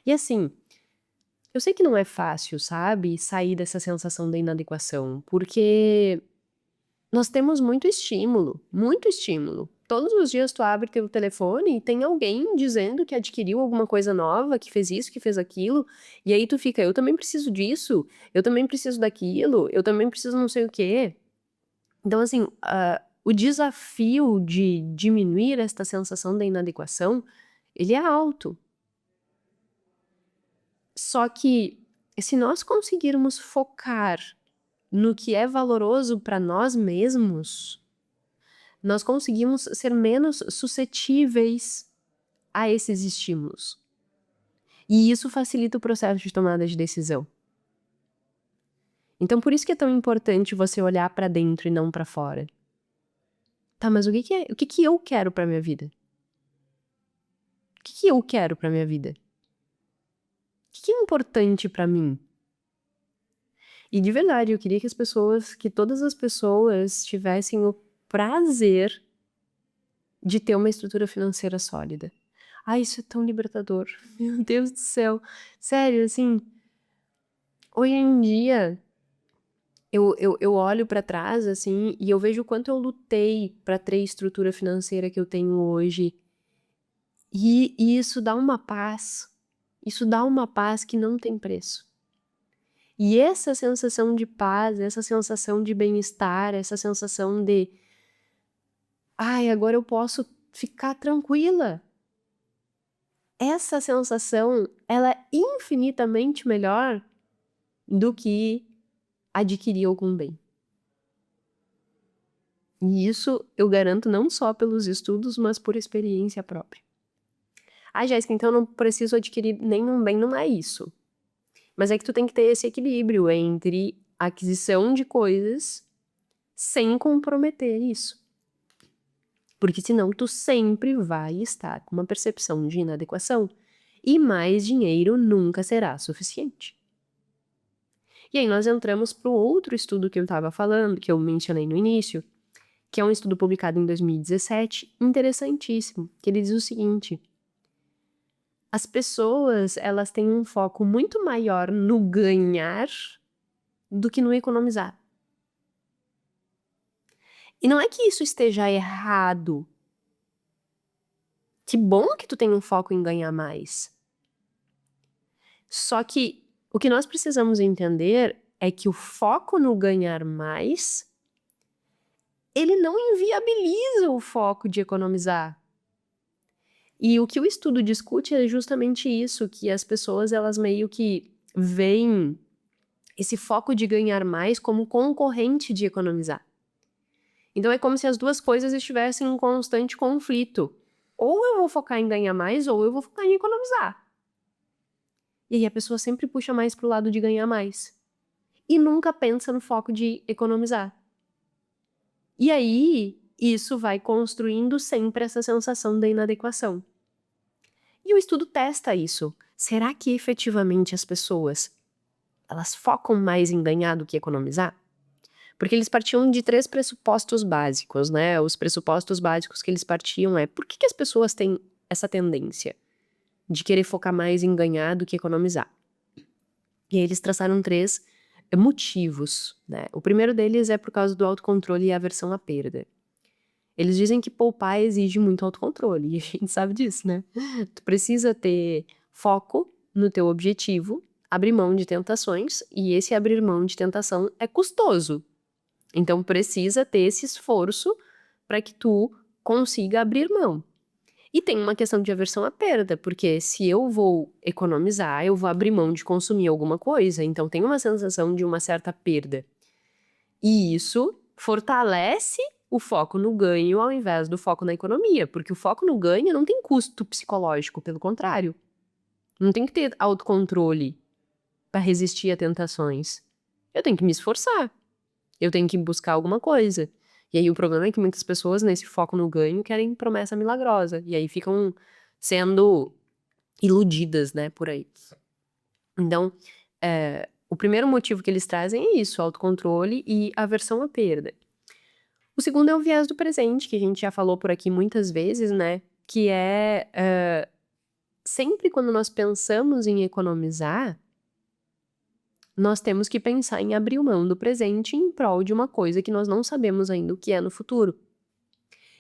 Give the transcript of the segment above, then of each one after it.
E assim, eu sei que não é fácil, sabe, sair dessa sensação da inadequação, porque nós temos muito estímulo, muito estímulo. Todos os dias tu abre teu telefone e tem alguém dizendo que adquiriu alguma coisa nova, que fez isso, que fez aquilo, e aí tu fica: "Eu também preciso disso, eu também preciso daquilo, eu também preciso não sei o quê". Então assim, o desafio de diminuir esta sensação da inadequação, ele é alto. Só que, se nós conseguirmos focar no que é valoroso para nós mesmos, nós conseguimos ser menos suscetíveis a esses estímulos. E isso facilita o processo de tomada de decisão. Então por isso que é tão importante você olhar para dentro e não para fora. Tá, mas o que que eu quero para minha vida? O que que eu quero para minha vida? O que é importante para mim? E de verdade, eu queria que todas as pessoas tivessem o prazer de ter uma estrutura financeira sólida. Ai, isso é tão libertador. Meu Deus do céu. Sério, assim, hoje em dia eu olho pra trás, assim, e eu vejo o quanto eu lutei pra ter a estrutura financeira que eu tenho hoje. E isso dá uma paz que não tem preço. E essa sensação de paz, essa sensação de bem-estar, essa sensação de: "Ai, agora eu posso ficar tranquila". Essa sensação, ela é infinitamente melhor do que adquirir algum bem. E isso eu garanto não só pelos estudos, mas por experiência própria. "Ah, Jéssica, então eu não preciso adquirir nenhum bem", não é isso. Mas é que tu tem que ter esse equilíbrio entre a aquisição de coisas sem comprometer isso. Porque senão tu sempre vai estar com uma percepção de inadequação, e mais dinheiro nunca será suficiente. E aí nós entramos para o outro estudo que eu estava falando, que eu mencionei no início, que é um estudo publicado em 2017, interessantíssimo, que ele diz o seguinte: as pessoas, elas têm um foco muito maior no ganhar do que no economizar. E não é que isso esteja errado. Que bom que tu tem um foco em ganhar mais. Só que o que nós precisamos entender é que o foco no ganhar mais, ele não inviabiliza o foco de economizar. E o que o estudo discute é justamente isso, que as pessoas elas meio que veem esse foco de ganhar mais como concorrente de economizar. Então é como se as duas coisas estivessem em constante conflito. Ou eu vou focar em ganhar mais, ou eu vou focar em economizar. E aí a pessoa sempre puxa mais pro lado de ganhar mais. E nunca pensa no foco de economizar. E aí, isso vai construindo sempre essa sensação da inadequação. E o estudo testa isso. Será que efetivamente as pessoas, elas focam mais em ganhar do que economizar? Porque eles partiam de 3 pressupostos básicos, né, os pressupostos básicos que eles partiam por que que as pessoas têm essa tendência de querer focar mais em ganhar do que economizar? E aí eles traçaram 3 motivos, né. O primeiro deles é por causa do autocontrole e aversão à perda. Eles dizem que poupar exige muito autocontrole, e a gente sabe disso, né. Tu precisa ter foco no teu objetivo, abrir mão de tentações, e esse abrir mão de tentação é custoso. Então precisa ter esse esforço para que tu consiga abrir mão. E tem uma questão de aversão à perda, porque se eu vou economizar, eu vou abrir mão de consumir alguma coisa, então tem uma sensação de uma certa perda. E isso fortalece o foco no ganho ao invés do foco na economia, porque o foco no ganho não tem custo psicológico, pelo contrário. Não tem que ter autocontrole para resistir a tentações. Eu tenho que me esforçar, eu tenho que buscar alguma coisa. E aí o problema é que muitas pessoas nesse foco no ganho querem promessa milagrosa, e aí ficam sendo iludidas, né, por aí. Então, o primeiro motivo que eles trazem é isso, autocontrole e aversão à perda. O segundo é o viés do presente, que a gente já falou por aqui muitas vezes, né, que é, sempre quando nós pensamos em economizar, nós temos que pensar em abrir mão do presente em prol de uma coisa que nós não sabemos ainda o que é no futuro.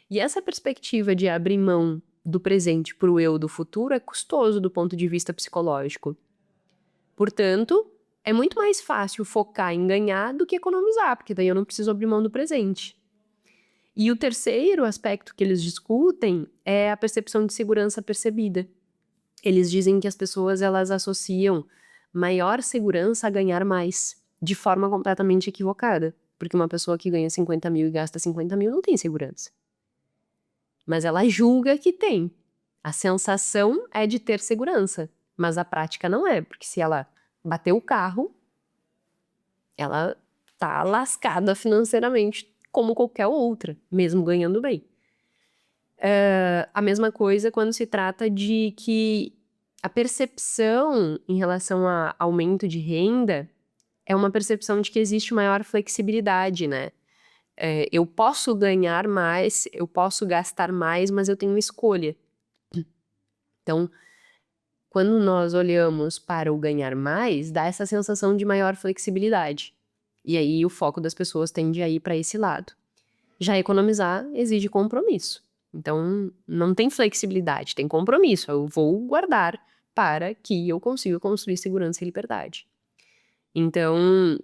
E essa perspectiva de abrir mão do presente para o eu do futuro é custoso do ponto de vista psicológico. Portanto, é muito mais fácil focar em ganhar do que economizar, porque daí eu não preciso abrir mão do presente. E o terceiro aspecto que eles discutem é a percepção de segurança percebida. Eles dizem que as pessoas elas associam maior segurança a ganhar mais, de forma completamente equivocada. Porque uma pessoa que ganha 50 mil e gasta 50 mil não tem segurança. Mas ela julga que tem. A sensação é de ter segurança, mas a prática não é, porque se ela bater o carro, ela tá lascada financeiramente como qualquer outra, mesmo ganhando bem. A mesma coisa quando se trata de que a percepção em relação a aumento de renda é uma percepção de que existe maior flexibilidade, né? Eu posso ganhar mais, eu posso gastar mais, mas eu tenho escolha. Então, quando nós olhamos para o ganhar mais, dá essa sensação de maior flexibilidade. E aí o foco das pessoas tende a ir para esse lado. Já economizar exige compromisso. Então, não tem flexibilidade, tem compromisso. Eu vou guardar para que eu consiga construir segurança e liberdade. Então,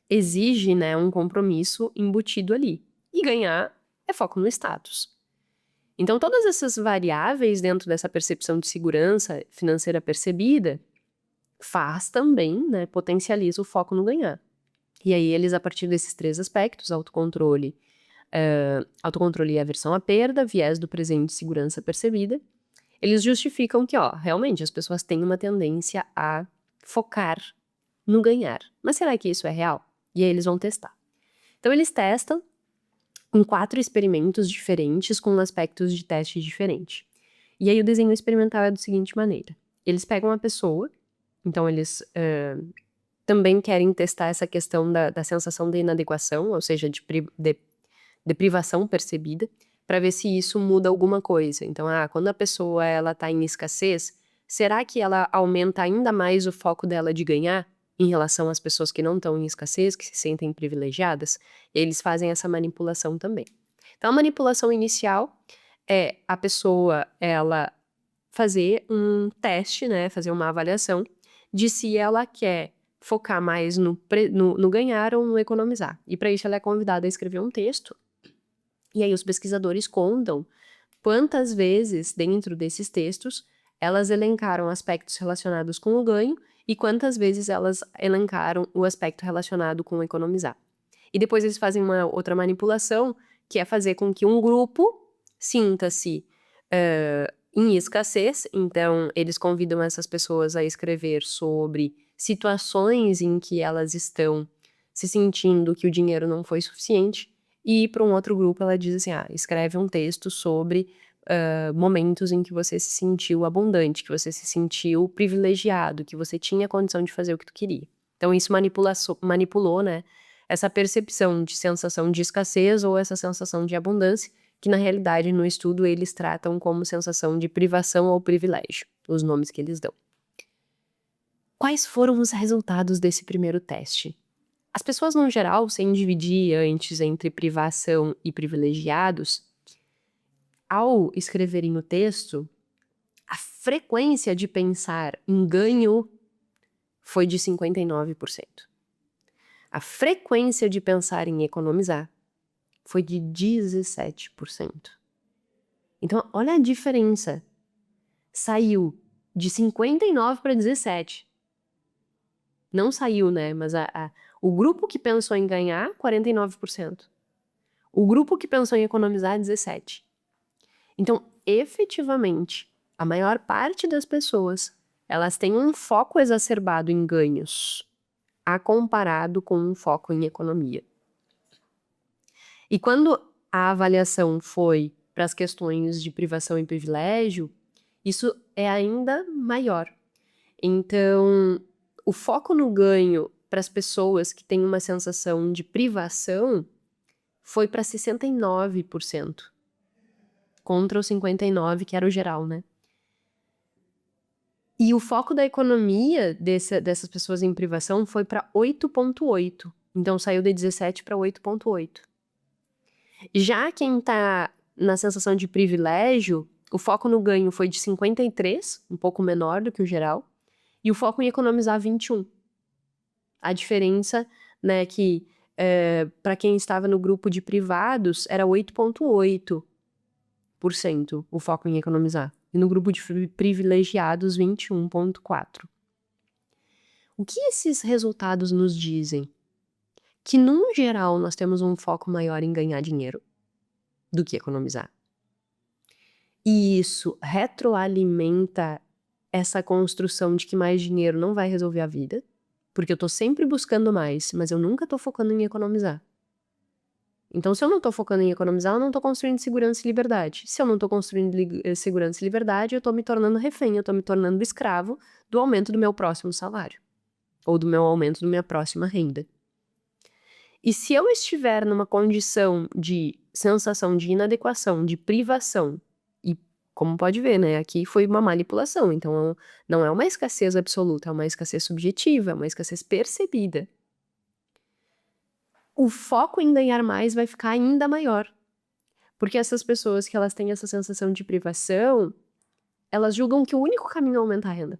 exige, né, um compromisso embutido ali. E ganhar é foco no status. Então, todas essas variáveis dentro dessa percepção de segurança financeira percebida faz também, né, potencializa o foco no ganhar. E aí eles, a partir desses três aspectos, autocontrole e aversão à perda, viés do presente e segurança percebida, eles justificam que, realmente as pessoas têm uma tendência a focar no ganhar. Mas será que isso é real? E aí eles vão testar. Então eles testam em 4 experimentos diferentes com aspectos de teste diferentes. E aí o desenho experimental é da seguinte maneira. Eles pegam uma pessoa, então eles também querem testar essa questão da sensação de inadequação, ou seja, de privação percebida, para ver se isso muda alguma coisa. Então, quando a pessoa ela tá em escassez, será que ela aumenta ainda mais o foco dela de ganhar em relação às pessoas que não estão em escassez, que se sentem privilegiadas? E eles fazem essa manipulação também. Então, a manipulação inicial é a pessoa, ela fazer um teste, né, fazer uma avaliação de se ela quer focar mais no ganhar ou no economizar. E para isso ela é convidada a escrever um texto. E aí os pesquisadores contam quantas vezes dentro desses textos elas elencaram aspectos relacionados com o ganho e quantas vezes elas elencaram o aspecto relacionado com economizar. E depois eles fazem uma outra manipulação, que é fazer com que um grupo sinta-se em escassez. Então, eles convidam essas pessoas a escrever sobre situações em que elas estão se sentindo que o dinheiro não foi suficiente. E para um outro grupo ela diz assim, escreve um texto sobre momentos em que você se sentiu abundante, que você se sentiu privilegiado, que você tinha condição de fazer o que tu queria. Então isso manipulou, né, essa percepção de sensação de escassez ou essa sensação de abundância, que na realidade no estudo eles tratam como sensação de privação ou privilégio, os nomes que eles dão. Quais foram os resultados desse primeiro teste? As pessoas, no geral, sem dividir antes entre privação e privilegiados, ao escreverem o texto, a frequência de pensar em ganho foi de 59%. A frequência de pensar em economizar foi de 17%. Então, olha a diferença. Saiu de 59 para 17. Não saiu, né? Mas o grupo que pensou em ganhar, 49%. O grupo que pensou em economizar, 17%. Então, efetivamente, a maior parte das pessoas, elas têm um foco exacerbado em ganhos, comparado com um foco em economia. E quando a avaliação foi para as questões de privação e privilégio, isso é ainda maior. Então, o foco no ganho para as pessoas que têm uma sensação de privação foi para 69%, contra o 59%, que era o geral, né? E o foco da economia dessas pessoas em privação foi para 8,8. Então saiu de 17 para 8,8. Já quem tá na sensação de privilégio, o foco no ganho foi de 53, um pouco menor do que o geral, e o foco em economizar 21. A diferença, né, que para quem estava no grupo de privados era 8,8% o foco em economizar. E no grupo de privilegiados, 21,4%. O que esses resultados nos dizem? Que, no geral, nós temos um foco maior em ganhar dinheiro do que economizar. E isso retroalimenta essa construção de que mais dinheiro não vai resolver a vida, porque eu tô sempre buscando mais, mas eu nunca tô focando em economizar. Então, se eu não tô focando em economizar, eu não tô construindo segurança e liberdade. Se eu não tô construindo segurança e liberdade, eu tô me tornando refém, eu tô me tornando escravo do aumento do meu próximo salário. Ou do meu aumento da minha próxima renda. E se eu estiver numa condição de sensação de inadequação, de privação, e como pode ver, né, aqui foi uma manipulação, então não é uma escassez absoluta, é uma escassez subjetiva, é uma escassez percebida. O foco em ganhar mais vai ficar ainda maior. Porque essas pessoas que elas têm essa sensação de privação, elas julgam que o único caminho é aumentar a renda.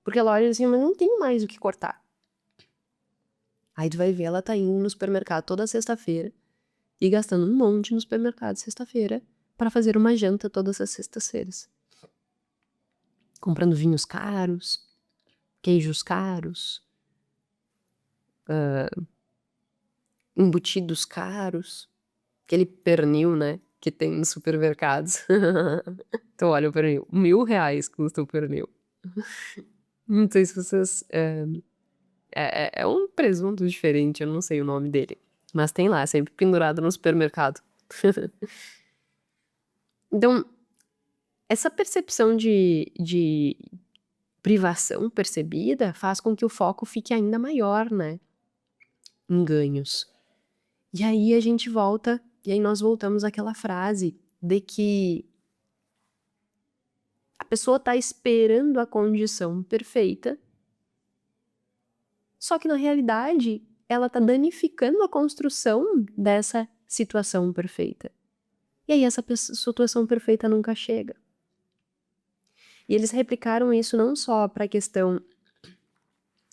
Porque ela olha assim, mas não tem mais o que cortar. Aí tu vai ver, ela tá indo no supermercado toda sexta-feira e gastando um monte no supermercado sexta-feira para fazer uma janta todas as sextas-feiras. Comprando vinhos caros, queijos caros, embutidos caros, aquele pernil, né, que tem nos supermercados. Então olha o pernil, R$1.000 custa o pernil. Não sei se vocês... É um presunto diferente, eu não sei o nome dele. Mas tem lá, sempre pendurado no supermercado. Então, essa percepção de privação percebida faz com que o foco fique ainda maior, né? Em ganhos. E aí a gente volta, e aí nós voltamos àquela frase de que a pessoa tá esperando a condição perfeita, só que na realidade ela tá danificando a construção dessa situação perfeita. E aí essa situação perfeita nunca chega. E eles replicaram isso não só para a questão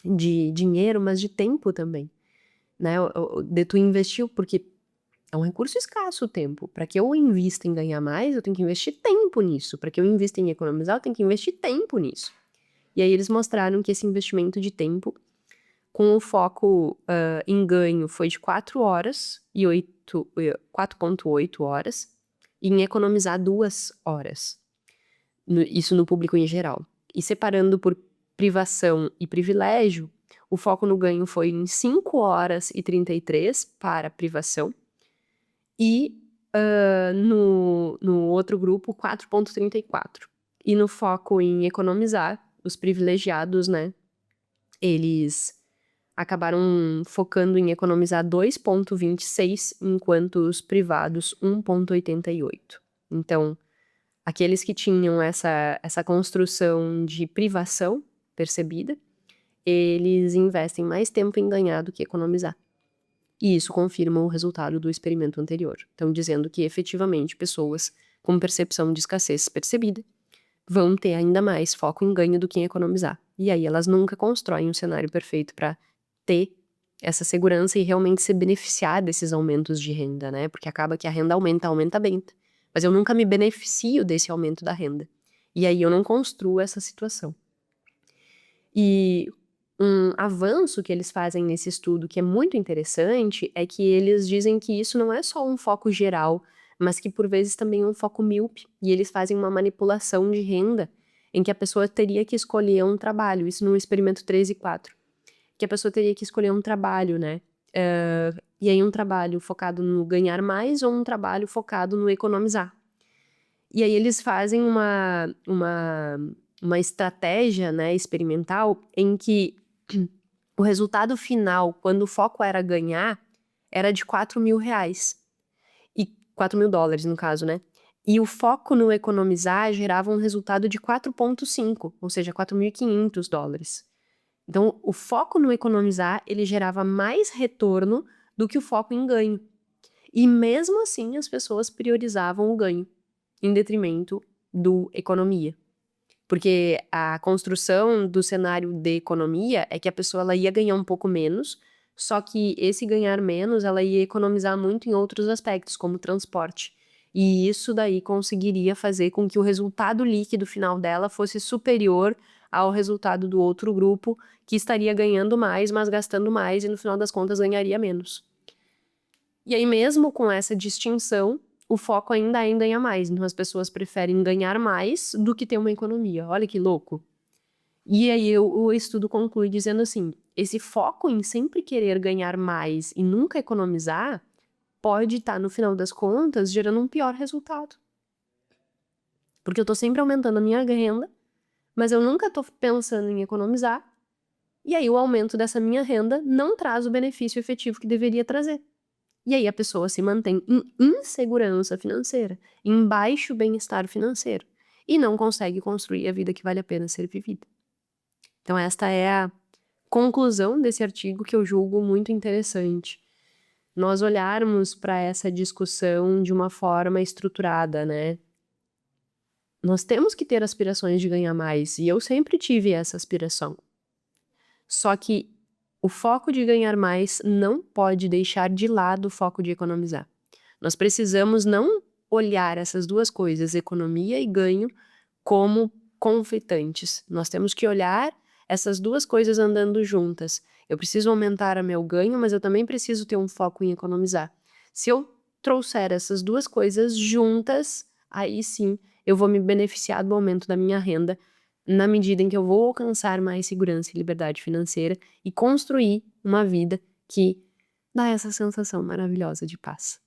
de dinheiro, mas de tempo também, né? De tu investir, porque é um recurso escasso o tempo. Para que eu invista em ganhar mais, eu tenho que investir tempo nisso. Para que eu invista em economizar, eu tenho que investir tempo nisso. E aí eles mostraram que esse investimento de tempo, com o foco em ganho, foi de 4 horas e 4,8 horas, e em economizar 2 horas. Isso no público em geral. E separando por privação e privilégio, o foco no ganho foi em 5 horas e 33 para privação, e no outro grupo, 4,34. E no foco em economizar, os privilegiados, né, eles acabaram focando em economizar 2,26, enquanto os privados 1,88. Então, aqueles que tinham essa construção de privação percebida, eles investem mais tempo em ganhar do que economizar. E isso confirma o resultado do experimento anterior. Então, dizendo que efetivamente pessoas com percepção de escassez percebida vão ter ainda mais foco em ganho do que em economizar. E aí elas nunca constroem um cenário perfeito para ter essa segurança e realmente se beneficiar desses aumentos de renda, né? Porque acaba que a renda aumenta bem. Mas eu nunca me beneficio desse aumento da renda. E aí eu não construo essa situação. E um avanço que eles fazem nesse estudo, que é muito interessante, é que eles dizem que isso não é só um foco geral, mas que por vezes também é um foco míope. E eles fazem uma manipulação de renda em que a pessoa teria que escolher um trabalho, isso no experimento 3 e 4. Que a pessoa teria que escolher um trabalho, né? E aí um trabalho focado no ganhar mais ou um trabalho focado no economizar. E aí eles fazem uma estratégia, né, experimental em que o resultado final, quando o foco era ganhar, era de R$4.000. E $4.000, no caso, né? E o foco no economizar gerava um resultado de 4,5, ou seja, $4.500. Então, o foco no economizar, ele gerava mais retorno do que o foco em ganho. E mesmo assim, as pessoas priorizavam o ganho, em detrimento do economia. Porque a construção do cenário de economia é que a pessoa ela ia ganhar um pouco menos, só que esse ganhar menos, ela ia economizar muito em outros aspectos, como transporte. E isso daí conseguiria fazer com que o resultado líquido final dela fosse superior ao resultado do outro grupo, que estaria ganhando mais, mas gastando mais, e no final das contas ganharia menos. E aí, mesmo com essa distinção, o foco ainda é em ganhar mais. Então, as pessoas preferem ganhar mais do que ter uma economia. Olha que louco. E aí, o estudo conclui dizendo assim: esse foco em sempre querer ganhar mais e nunca economizar pode estar, no final das contas, gerando um pior resultado. Porque eu tô sempre aumentando a minha renda, mas eu nunca tô pensando em economizar. E aí, o aumento dessa minha renda não traz o benefício efetivo que deveria trazer. E aí a pessoa se mantém em insegurança financeira, em baixo bem-estar financeiro, e não consegue construir a vida que vale a pena ser vivida. Então esta é a conclusão desse artigo que eu julgo muito interessante. Nós olharmos para essa discussão de uma forma estruturada, né? Nós temos que ter aspirações de ganhar mais, e eu sempre tive essa aspiração. Só que o foco de ganhar mais não pode deixar de lado o foco de economizar. Nós precisamos não olhar essas duas coisas, economia e ganho, como conflitantes. Nós temos que olhar essas duas coisas andando juntas. Eu preciso aumentar o meu ganho, mas eu também preciso ter um foco em economizar. Se eu trouxer essas duas coisas juntas, aí sim eu vou me beneficiar do aumento da minha renda, na medida em que eu vou alcançar mais segurança e liberdade financeira e construir uma vida que dá essa sensação maravilhosa de paz.